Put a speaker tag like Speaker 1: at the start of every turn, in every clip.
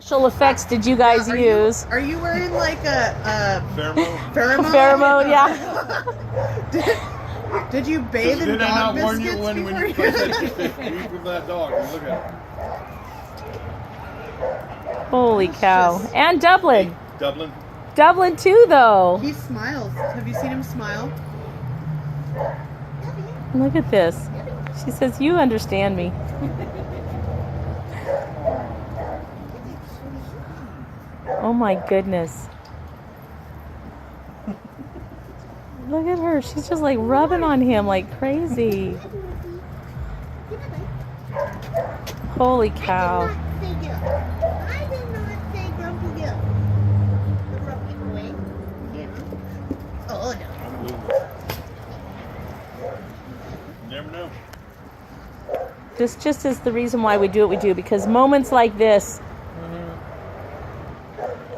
Speaker 1: Special effects did you guys use?
Speaker 2: Are you wearing like a
Speaker 3: Pheromone?
Speaker 2: pheromone?
Speaker 1: Yeah.
Speaker 2: Did you bathe in
Speaker 3: Did I
Speaker 2: dog
Speaker 3: not warn you
Speaker 2: biscuits
Speaker 3: when
Speaker 2: before
Speaker 3: you put that from that dog? Look at it.
Speaker 1: Holy cow. And Dublin.
Speaker 3: Dublin.
Speaker 1: Dublin too, though.
Speaker 2: He smiles. Have you seen him smile?
Speaker 1: Look at this. She says, you understand me. Oh my goodness. Look at her. She's just like rubbing on him like crazy. Holy cow.
Speaker 4: I did not say grumpy girl. The grumpy boy. Yeah. Oh no.
Speaker 3: Never know.
Speaker 1: This just is the reason why we do what we do, because moments like this,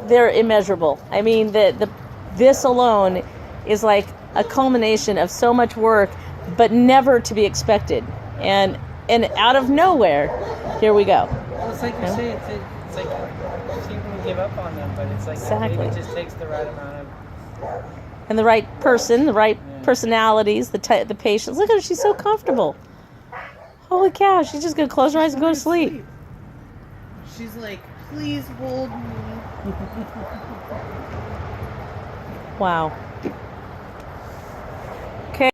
Speaker 1: they're immeasurable. I mean, this alone is like a culmination of so much work, but never to be expected. And out of nowhere, here we go.
Speaker 5: Well, it's like you say, it's like people give up on them, but it's like
Speaker 1: Exactly.
Speaker 5: maybe it just takes the right amount of...
Speaker 1: And the right person, the right personalities, the patience. Look at her, she's so comfortable. Holy cow, she's just gonna close her eyes and go to sleep.
Speaker 2: She's like, please hold me.
Speaker 1: Wow.